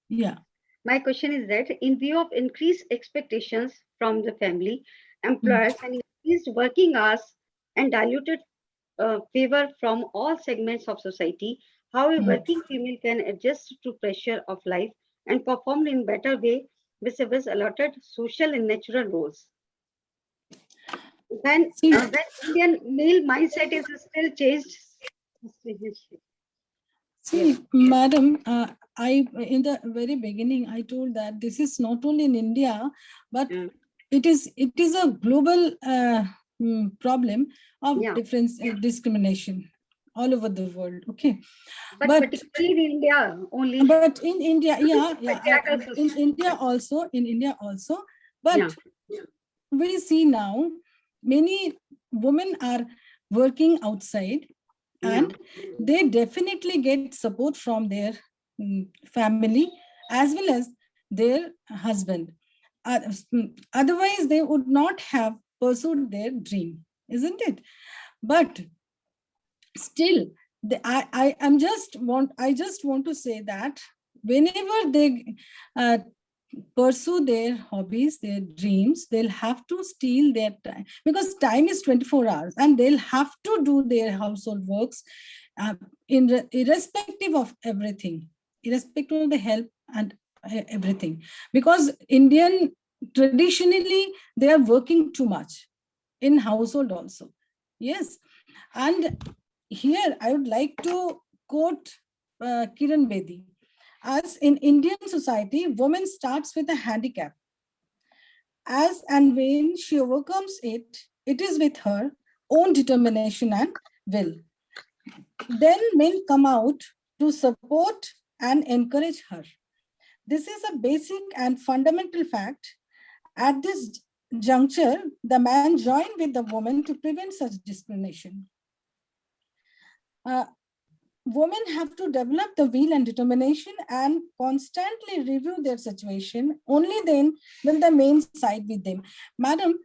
Yeah. My question is that in view of increased expectations from the family, employers and increased working hours and diluted favor from all segments of society, how a working female can adjust to pressure of life and perform in better way vis-a-vis allotted social and natural roles. When Indian male mindset is still changed. See, madam, I in the very beginning I told that this is not only in India, but it is a global problem of difference discrimination all over the world. Okay, but particularly in India only. But in India, in India also, but we see now many women are working outside And they definitely get support from their family as well as their husband. Otherwise, they would not have pursued their dream, isn't it? But still, I just want to say that whenever they pursue their hobbies, their dreams, they'll have to steal their time, because time is 24 hours and they'll have to do their household works irrespective of everything, irrespective of the help and everything. Because Indian, traditionally, they are working too much in household also. Yes. And here I would like to quote Kiran Bedi. As in Indian society, woman starts with a handicap. As and when she overcomes it, it is with her own determination and will. Then men come out to support and encourage her. This is a basic and fundamental fact. At this juncture, the man joined with the woman to prevent such discrimination. Women have to develop the will and determination and constantly review their situation. Only then will the men side with them. Madam,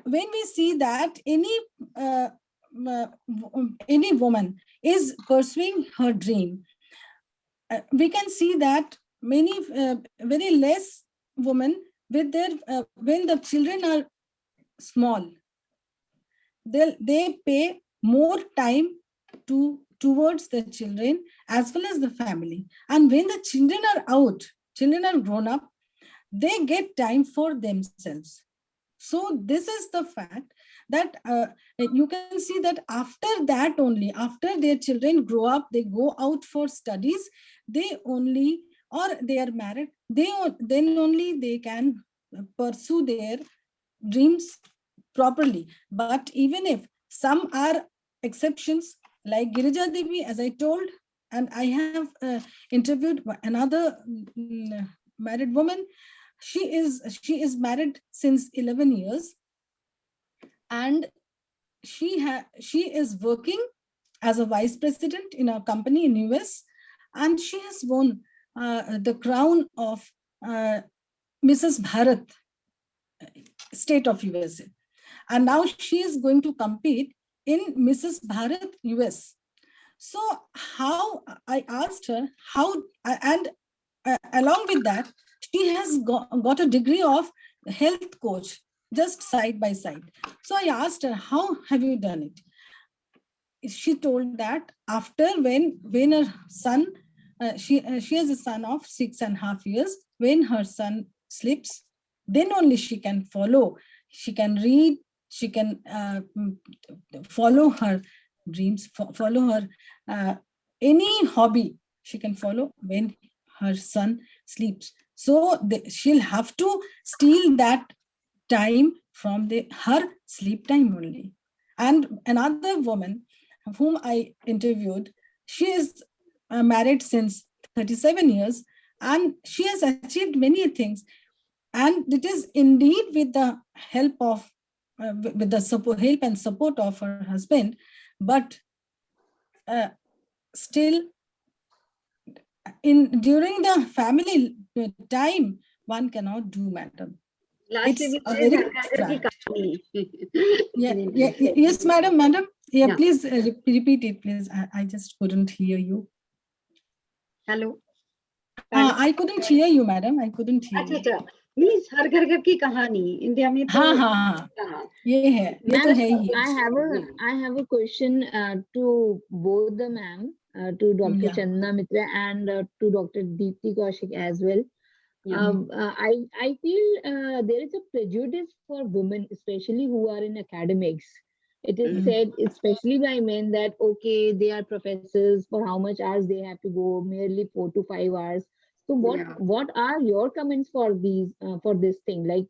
when we see that any woman is pursuing her dream, we can see that many very less women with their when the children are small, they pay more time towards the children as well as the family. And when the children are out, children are grown up, they get time for themselves. So this is the fact that you can see that after that only, after their children grow up, they go out for studies, they only, or they are married, then only they can pursue their dreams properly. But even if some are exceptions, like Girija Devi, as I told, and I have interviewed another married woman. She is married since 11 years, and she is working as a vice president in a company in US, and she has won the crown of Mrs. Bharat, state of USA. And now she is going to compete in Mrs. Bharat US. So how, I asked her how, and along with that, she has got a degree of health coach, just side by side. So I asked her, how have you done it? She told that after when her son, she has a son of 6.5 years, when her son sleeps, then only she can follow, she can read, she can follow her dreams, follow her any hobby she can follow when her son sleeps. So she'll have to steal that time from her sleep time only. And another woman whom I interviewed, she is married since 37 years, and she has achieved many things. And it is indeed with the help of with the help and support of her husband, but still during the family time, one cannot do, madam. It's a very fact. Yes, madam. Yeah. Please repeat it, please. I just couldn't hear you. Hello. I couldn't hear you, madam. I couldn't hear you. Please, हर घर घर की कहानी India में तो हाँ ये है, ये तो है ही. I have a question to both the ma'am, to Dr. Chandana Mitra and to Dr. Deepti Kaushik as well. I feel there is a prejudice for women, especially who are in academics. It is said, especially by men, that okay, they are professors, for how much hours they have to go, merely 4 to 5 hours. So what are your comments for these for this thing? Like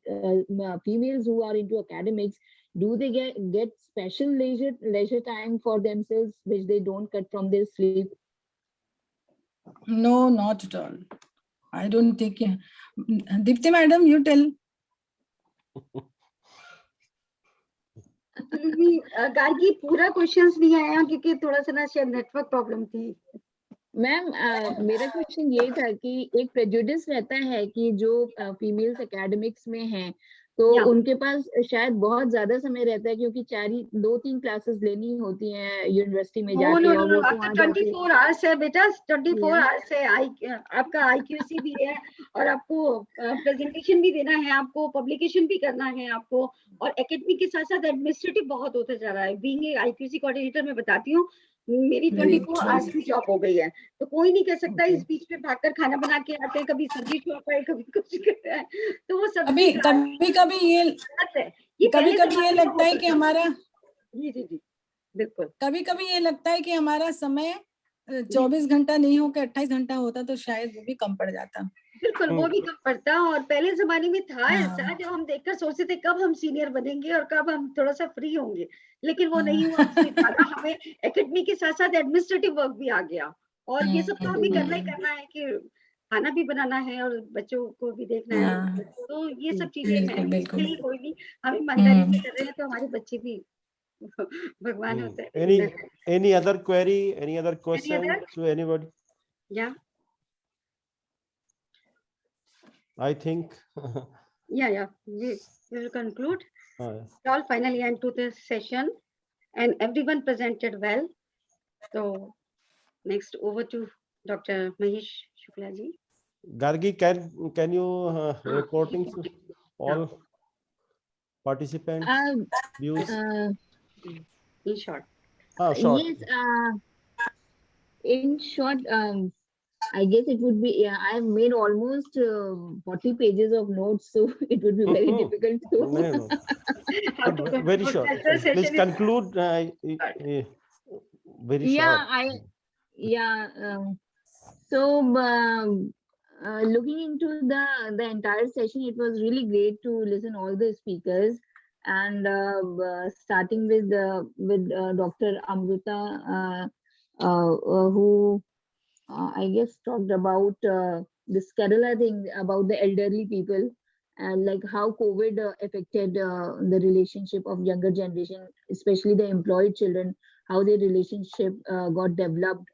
females who are into academics, do they get special leisure time for themselves, which they don't cut from their sleep? No, not at all. I don't take it. Deepti madam, you tell. Gargi पूरा questions नहीं आया क्योंकि थोड़ा सा ना शायद network problem थी। Ma'am मेरा क्वेश्चन ये था कि एक प्रेजुडिस रहता है कि जो फीमेल्स एकेडमिक्स में हैं तो या उनके पास शायद बहुत ज्यादा समय रहता है क्योंकि 2-3 क्लासेस लेनी होती हैं यूनिवर्सिटी में नो जाके नो और नो वो तो आपका वहाँ जाके 24 आवर्स है बेटा, 24 या आवर्स है। आपका IQC भी है और आपको प्रेजेंटेशन भी देना है, आपको पब्लिकेशन भी करना है आपको, और एकेडमिक के साथ साथ एडमिनिस्ट्रेटिव बहुत होता जा रहा है। बीइंग ए IQC कोऑर्डिनेटर मैं बताती हूँ, मेरी Very 24 true. आवर्स की जॉब हो गई है, तो कोई नहीं कह सकता Okay. इस बीच में भागकर खाना बना के आते हैं, कभी सब्जी छुपा है, कभी कुछ करते हैं, तो वो सब कभी कभी ये गलत है। ये कभी पहले कभी ये जमाने में लगता है होता कि था। हमारा जी जी जी बिल्कुल। कभी कभी ये लगता है कि हमारा समय 24 घंटा नहीं होकर 28 घंटा होता तो शायद वो भी कम पड़ जाता। बिल्कुल वो भी कम पड़ता, और पहले जमाने में था ऐसा, हाँ। जब हम देखकर सोचते थे कब हम सीनियर बनेंगे और कब हम थोड़ा सा फ्री होंगे, लेकिन वो नहीं हुआ। उससे ज्यादा हमें एकेडमिक के साथ साथ एडमिनिस्ट्रेटिव वर्क भी आ गया, और ये सब तो हमें करना ही करना है कि खाना भी बनाना है और बच्चों को भी देखना है, हाँ, तो ये सब चीजें हैं। बिल्कुल बिल्कुल। चलिए कोई नहीं, हम ईमानदारी से कर रहे हैं तो हमारे बच्चे भी भगवान होते हैं। Any other query, any other Any question other? to anybody? Yeah, I think yeah. We will conclude. uh, All finally end to this session, and everyone presented well. So next over to Dr. Mahesh Shukla ji. Gargi, can you reporting to all participants uh, views? uh, In short. Short. yes in short I guess it would be, yeah, I've made almost 40 pages of notes, so it would be very difficult No. How to conclude Very short. that the Please session is conclude very short. yeah so looking into the entire session, it was really great to listen all the speakers, and starting with Dr. Amruta who I guess talked about this Kerala thing about the elderly people, and like how COVID affected the relationship of younger generation, especially the employed children, how their relationship got developed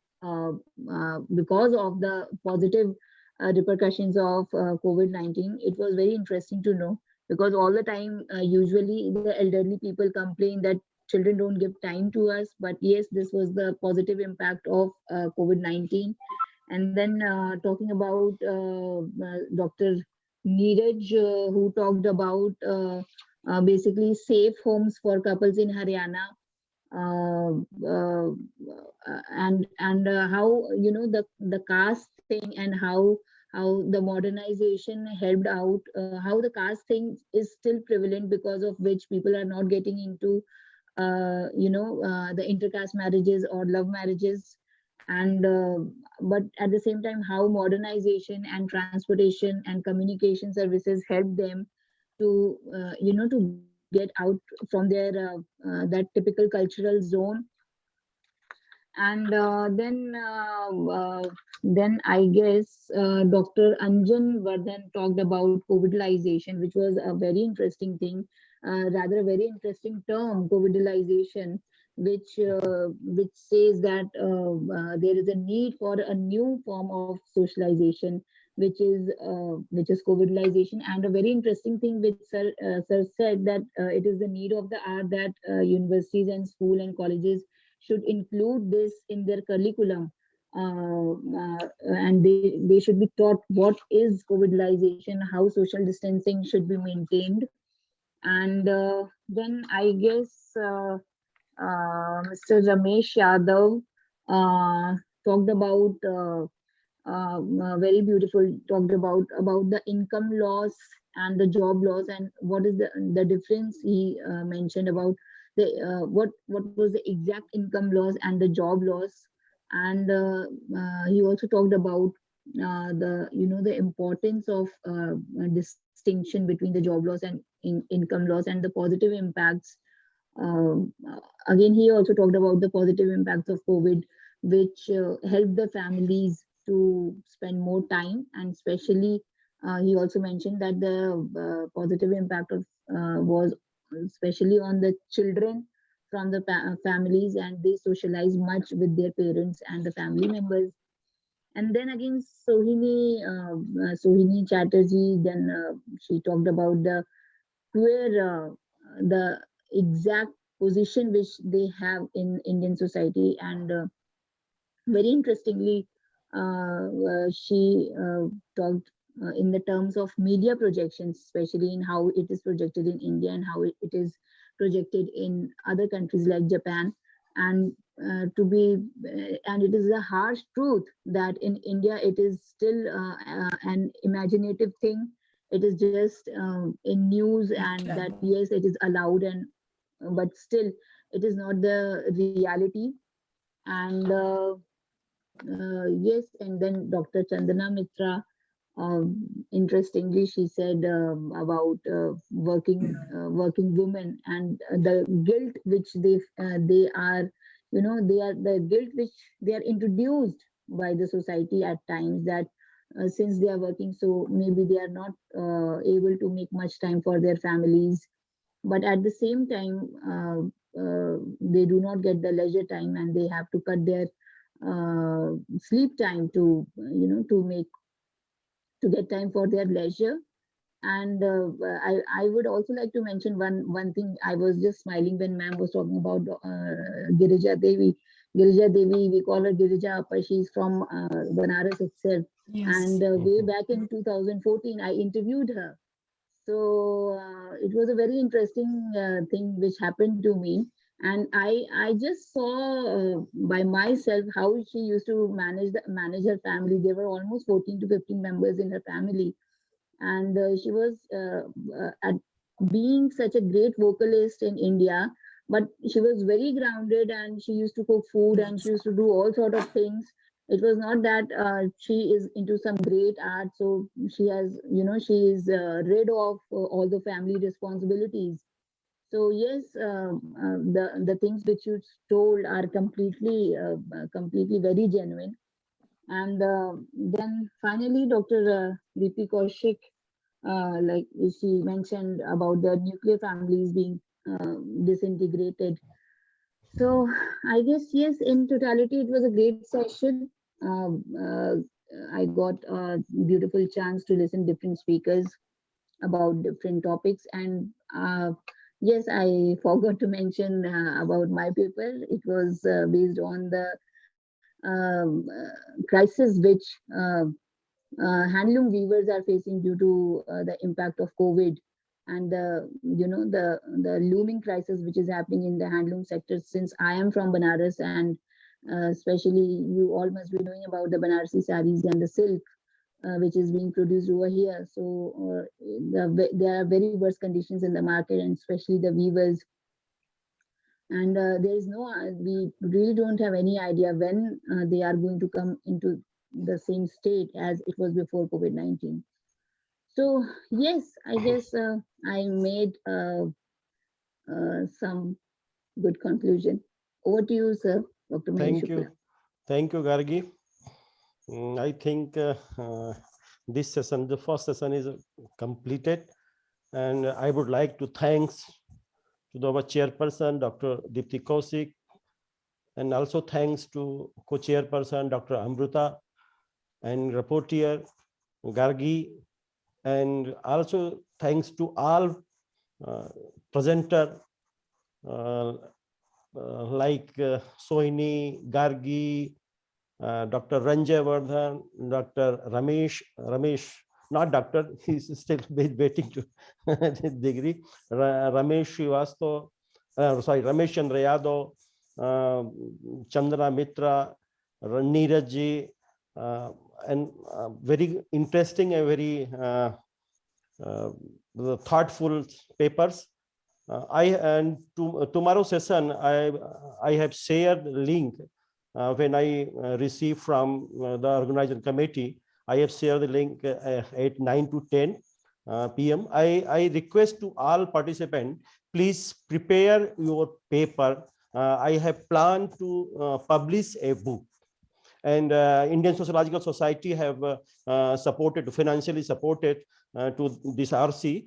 because of the positive repercussions of COVID-19. It was very interesting to know, because all the time, usually the elderly people complain that children don't give time to us, but yes, this was the positive impact of COVID-19. And then talking about Dr. Neeraj, who talked about basically safe homes for couples in Haryana, and how the caste thing, and how the modernization helped out, how the caste thing is still prevalent, because of which people are not getting into the intercaste marriages or love marriages, and but at the same time how modernization and transportation and communication services help them to to get out from their that typical cultural zone. And then I guess Dr. Anjan Vardhan talked about COVIDization, which was a very interesting thing, rather a very interesting term, COVIDization, which says that there is a need for a new form of socialization, which is COVIDization. And a very interesting thing which sir said, that it is the need of the hour that universities and school and colleges should include this in their curriculum, and they should be taught what is COVIDization, how social distancing should be maintained. And then I guess Mr. Ramesh Yadav talked about very beautiful, talked about the income loss and the job loss, and what is the difference. He mentioned about the what was the exact income loss and the job loss. And he also talked about the importance of distinction between the job loss and income loss, and the positive impacts. Again, he also talked about the positive impacts of COVID, which helped the families to spend more time. And especially he also mentioned that the positive impact of was especially on the children from the families, and they socialize much with their parents and the family members. And then again, Sohini Chatterjee, then she talked about the queer, the exact position which they have in Indian society. And very interestingly, she talked in the terms of media projections, especially in how it is projected in India and how it is projected in other countries like Japan. And and it is a harsh truth that in India it is still an imaginative thing. It is just in news, and that yes, it is allowed, and but still it is not the reality. And yes, and then Dr. Chandana Mitra, interestingly, she said about working women, and the guilt which they are, they are the guilt which they are introduced by the society at times, that since they are working, so maybe they are not able to make much time for their families, but at the same time they do not get the leisure time, and they have to cut their sleep time to to get time for their leisure. And I would also like to mention one thing. I was just smiling when ma'am was talking about Girija Devi. Girija Devi, we call her Girija, but she's from Banaras itself. Yes. And way back in 2014, I interviewed her. So it was a very interesting thing which happened to me. And I just saw by myself how she used to manage her family. There were almost 14 to 15 members in her family, and she was at being such a great vocalist in India, but she was very grounded, and she used to cook food, and she used to do all sort of things. It was not that she is into some great art, so she has, she is rid of all the family responsibilities. So yes, the things which you told are completely very genuine. And then finally, Dr. VP Kaushik, like she mentioned about the nuclear families being disintegrated. So I guess, yes, in totality, it was a great session. I got a beautiful chance to listen to different speakers about different topics. And yes, I forgot to mention about my paper. It was based on the crisis which handloom weavers are facing due to the impact of COVID, and the looming crisis which is happening in the handloom sector. Since I am from Banaras, and especially you all must be knowing about the Banarasi saris and the silk which is being produced over here. So there are very worse conditions in the market, and especially the weavers. And there is no, we really don't have any idea when they are going to come into the same state as it was before COVID-19. So yes, I guess I made some good conclusion. Over to you, sir, Dr. Mahesh Shukla. Thank you, Gargi. I think this session, the first session, is completed, and I would like to thanks to our chairperson, Dr. Dipti Kaushik, and also thanks to co-chairperson, Dr. Amruta, and rapporteur, Gargi, and also thanks to all presenter like Sohini, Gargi, Dr. Ranjay Vardhan, Dr. Ramesh, not doctor, he's still waiting to degree, Ramesh Srivastav, Ramesh Chandra Yadav, Chandra Mitra, Neeraj ji, and very interesting and very thoughtful papers. Tomorrow's session, I have shared the link when I received from the organizing committee. I have shared the link at 9 to 10 p.m. I request to all participants, please prepare your paper. I have planned to publish a book, and Indian Sociological Society have financially supported to this RC.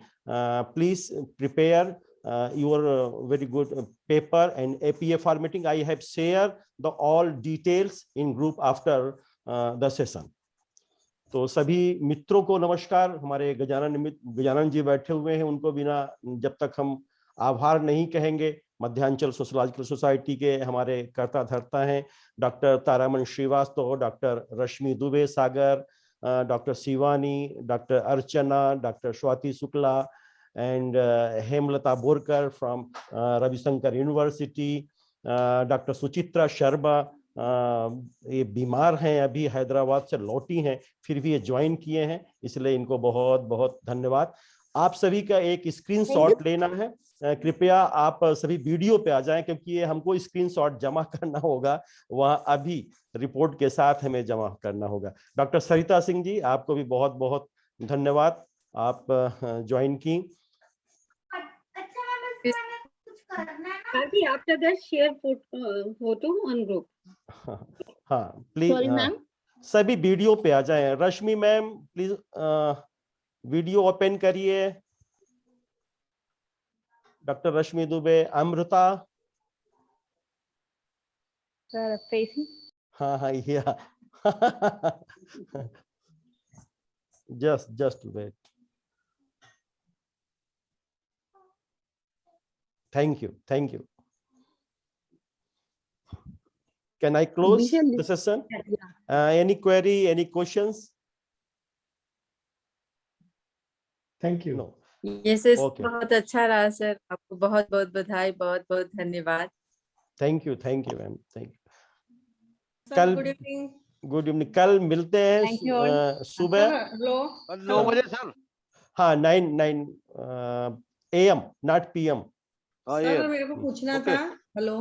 Please prepare your very good paper and APA formatting. I have shared the all details in group after the session. तो सभी मित्रों को नमस्कार. हमारे गजानन जी बैठे हुए हैं, उनको बिना जब तक हम आभार नहीं कहेंगे. मध्यांचल सोशोलॉजिकल सोसाइटी के हमारे कर्ता धर्ता हैं doctor Taraman Srivastava, doctor Rashmi Dubey Sagar, doctor Shivani, doctor Archana, doctor Swati Shukla and Hemlata Borkar from Ravi Shankar University, doctor Suchitra Sharma, ये बीमार हैं, अभी हैदराबाद से लौटी हैं, फिर भी ये ज्वाइन किए हैं, इसलिए इनको बहुत बहुत धन्यवाद. आप सभी का एक स्क्रीनशॉट लेना है. कृपया आप सभी वीडियो पे आ जाएं, क्योंकि ये हमको स्क्रीनशॉट जमा करना होगा, वहां अभी रिपोर्ट के साथ हमें जमा करना होगा. डॉक्टर सरिता सिंह जी, आपको भी बहुत बहुत धन्यवाद, आप ज्वाइन की. After that, share photo on group. हाँ प्लीज सभी वीडियो पे आ जाएं. रश्मि मैम प्लीज वीडियो ओपन करिए. डॉक्टर रश्मि दुबे, अमृता. हाँ हाँ या just wait. Thank you. Can I close the session? Any query, any questions? Thank you. No. Yes, Okay. बहुत अच्छा रहा सर. आपको बहुत बहुत बधाई, बहुत बहुत धन्यवाद. Thank you ma'am. Thank you. Sir, good evening. Good evening. कल मिलते हैं सुबह 9 बजे सर. हाँ 9 AM, not PM. सर मेरे को पूछना था. हेलो.